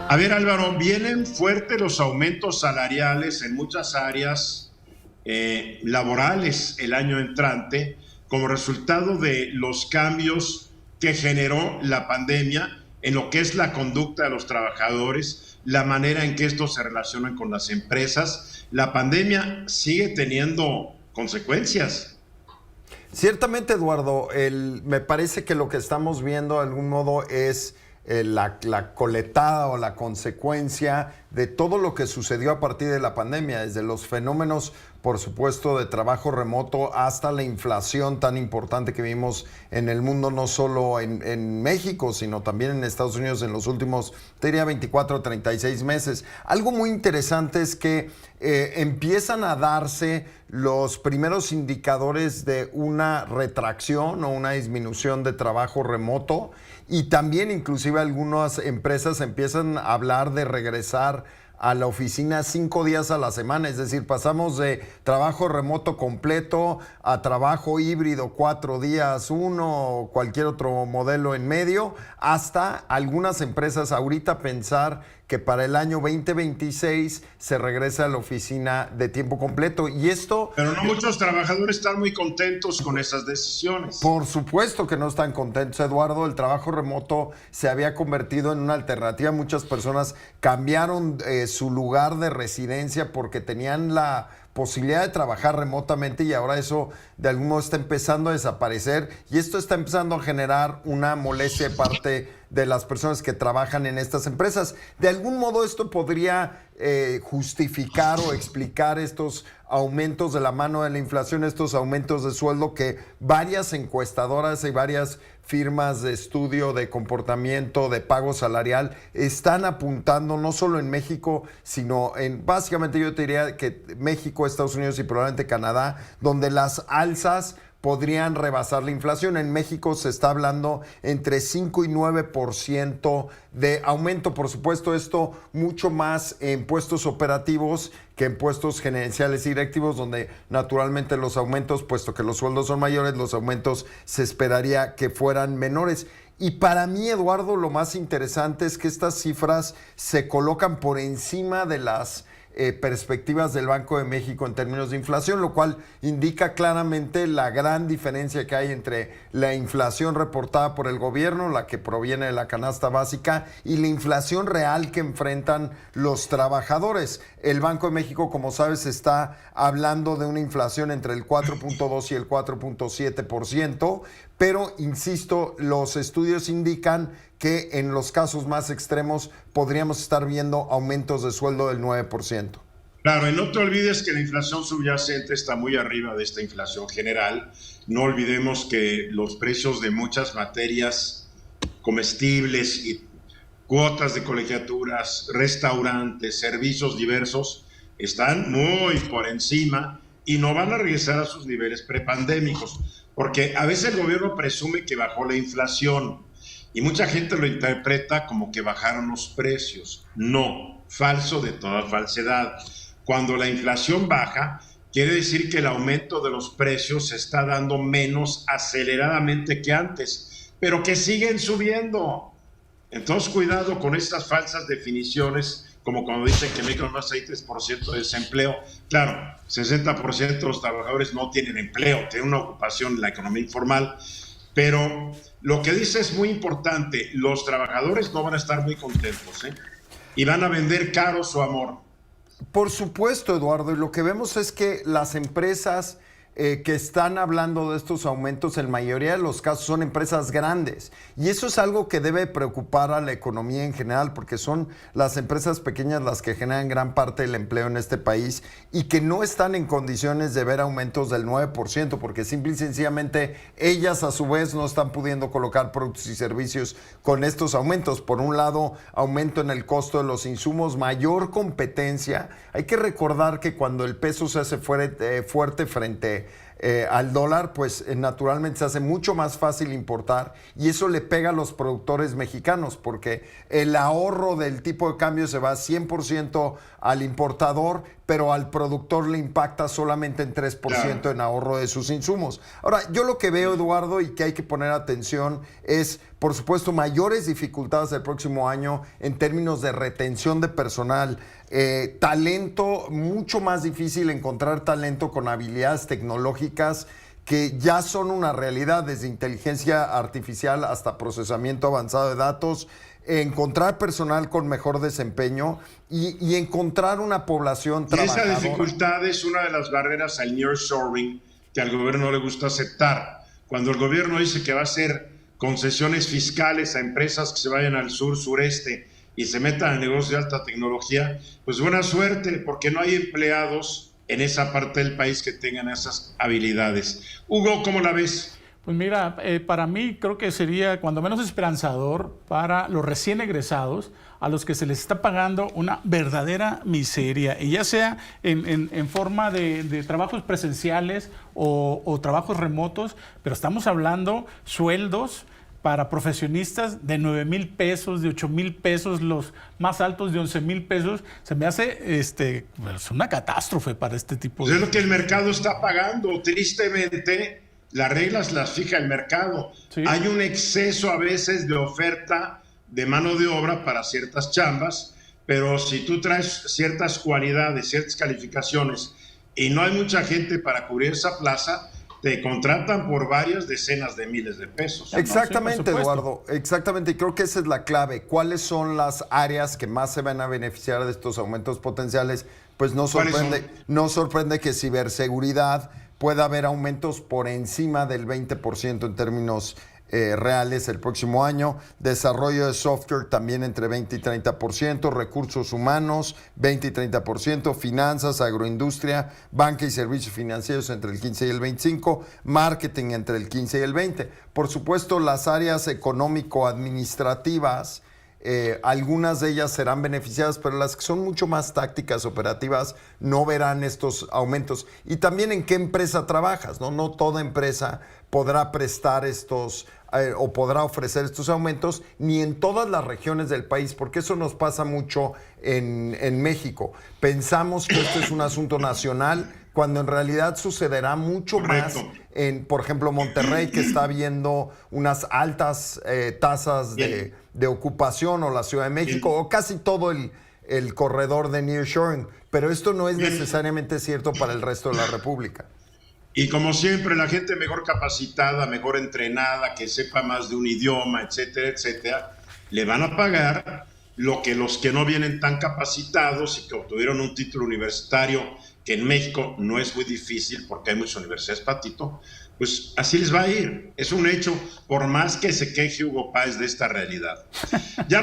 A ver, Álvaro, vienen fuertes los aumentos salariales en muchas áreas laborales el año entrante como resultado de los cambios que generó la pandemia en lo que es la conducta de los trabajadores, la manera en que estos se relacionan con las empresas. La pandemia sigue teniendo consecuencias. Ciertamente, Eduardo, me parece que lo que estamos viendo de algún modo es la coletada o la consecuencia de todo lo que sucedió a partir de la pandemia, desde los fenómenos, por supuesto, de trabajo remoto hasta la inflación tan importante que vimos en el mundo, no solo en México, sino también en Estados Unidos en los últimos, te diría, 24 o 36 meses. Algo muy interesante es que empiezan a darse los primeros indicadores de una retracción o una disminución de trabajo remoto, y también inclusive algunas empresas empiezan a hablar de regresar a la oficina 5 días a la semana, es decir, pasamos de trabajo remoto completo a trabajo híbrido 4 días, uno o cualquier otro modelo en medio, hasta algunas empresas ahorita pensar que para el año 2026 se regresa a la oficina de tiempo completo. Y esto... Pero no muchos trabajadores están muy contentos con esas decisiones. Por supuesto que no están contentos, Eduardo. El trabajo remoto se había convertido en una alternativa. Muchas personas cambiaron su lugar de residencia porque tenían la posibilidad de trabajar remotamente, y ahora eso de algún modo está empezando a desaparecer, y esto está empezando a generar una molestia de parte de las personas que trabajan en estas empresas. De algún modo esto podría justificar o explicar estos aumentos de la mano de la inflación, estos aumentos de sueldo que varias encuestadoras y varias firmas de estudio de comportamiento, de pago salarial, están apuntando no solo en México, sino en, básicamente yo te diría que México, Estados Unidos y probablemente Canadá, donde las alzas podrían rebasar la inflación. En México se está hablando entre 5 y 9% de aumento. Por supuesto, esto mucho más en puestos operativos que en puestos gerenciales y directivos, donde naturalmente los aumentos, puesto que los sueldos son mayores, los aumentos se esperaría que fueran menores. Y para mí, Eduardo, lo más interesante es que estas cifras se colocan por encima de las perspectivas del Banco de México en términos de inflación, lo cual indica claramente la gran diferencia que hay entre la inflación reportada por el gobierno, la que proviene de la canasta básica, y la inflación real que enfrentan los trabajadores. El Banco de México, como sabes, está hablando de una inflación entre el 4.2 y el 4.7%, pero, insisto, los estudios indican que en los casos más extremos podríamos estar viendo aumentos de sueldo del 9%. Claro, y no te olvides que la inflación subyacente está muy arriba de esta inflación general. No olvidemos que los precios de muchas materias comestibles y cuotas de colegiaturas, restaurantes, servicios diversos, están muy por encima y no van a regresar a sus niveles prepandémicos, porque a veces el gobierno presume que bajó la inflación y mucha gente lo interpreta como que bajaron los precios. No, falso de toda falsedad. Cuando la inflación baja, quiere decir que el aumento de los precios se está dando menos aceleradamente que antes, pero que siguen subiendo. Entonces, cuidado con estas falsas definiciones, como cuando dicen que en México hay más de 6% de desempleo. Claro, 60% de los trabajadores no tienen empleo, tienen una ocupación en la economía informal, pero lo que dice es muy importante. Los trabajadores no van a estar muy contentos, y van a vender caro su amor. Por supuesto, Eduardo, y lo que vemos es que las empresas que están hablando de estos aumentos, en mayoría de los casos son empresas grandes, y eso es algo que debe preocupar a la economía en general, porque son las empresas pequeñas las que generan gran parte del empleo en este país y que no están en condiciones de ver aumentos del 9%, porque simple y sencillamente ellas a su vez no están pudiendo colocar productos y servicios con estos aumentos. Por un lado, aumento en el costo de los insumos, mayor competencia. Hay que recordar que cuando el peso se hace fuerte frente al dólar, pues naturalmente se hace mucho más fácil importar y eso le pega a los productores mexicanos porque el ahorro del tipo de cambio se va 100% al importador, pero al productor le impacta solamente en 3% en ahorro de sus insumos. Ahora, yo lo que veo, Eduardo, y que hay que poner atención es, por supuesto, mayores dificultades el próximo año en términos de retención de personal, talento, mucho más difícil encontrar talento con habilidades tecnológicas que ya son una realidad, desde inteligencia artificial hasta procesamiento avanzado de datos, encontrar personal con mejor desempeño y encontrar una población trabajadora. Y esa dificultad es una de las barreras al nearshoring que al gobierno no le gusta aceptar. Cuando el gobierno dice que va a hacer concesiones fiscales a empresas que se vayan al sur, sureste y se metan al negocio de alta tecnología, pues buena suerte, porque no hay empleados en esa parte del país que tengan esas habilidades. Hugo, ¿cómo la ves? Pues mira, para mí creo que sería cuando menos esperanzador para los recién egresados, a los que se les está pagando una verdadera miseria, y ya sea en forma de trabajos presenciales o trabajos remotos, pero estamos hablando sueldos para profesionistas de 9,000 pesos, de 8,000 pesos, los más altos de 11,000 pesos. Se me hace pues una catástrofe para este tipo de... Es lo que el mercado está pagando, tristemente. Las reglas las fija el mercado. Sí. Hay un exceso a veces de oferta de mano de obra para ciertas chambas, pero si tú traes ciertas cualidades, ciertas calificaciones y no hay mucha gente para cubrir esa plaza, te contratan por varias decenas de miles de pesos. Exactamente, no, sí, Eduardo, exactamente. Y creo que esa es la clave. ¿Cuáles son las áreas que más se van a beneficiar de estos aumentos potenciales? Pues no sorprende que ciberseguridad pueda haber aumentos por encima del 20% en términos reales el próximo año, desarrollo de software también entre 20 y 30%, recursos humanos 20 y 30%, finanzas, agroindustria, banca y servicios financieros entre el 15 y el 25%, marketing entre el 15 y el 20%. Por supuesto, las áreas económico-administrativas, algunas de ellas serán beneficiadas, pero las que son mucho más tácticas, operativas, no verán estos aumentos. Y también en qué empresa trabajas, ¿no? No toda empresa podrá prestar estos o podrá ofrecer estos aumentos, ni en todas las regiones del país, porque eso nos pasa mucho en México. Pensamos que esto es un asunto nacional, cuando en realidad sucederá mucho más en, por ejemplo, Monterrey, que está viendo unas altas tasas de ocupación, o la Ciudad de México, o casi todo el corredor de nearshoring. Pero esto no es necesariamente cierto para el resto de la República. Y como siempre, la gente mejor capacitada, mejor entrenada, que sepa más de un idioma, etcétera, etcétera, le van a pagar lo que los que no vienen tan capacitados y que obtuvieron un título universitario, que en México no es muy difícil porque hay muchas universidades, Patito, pues así les va a ir. Es un hecho, por más que se queje Hugo Páez de esta realidad. Ya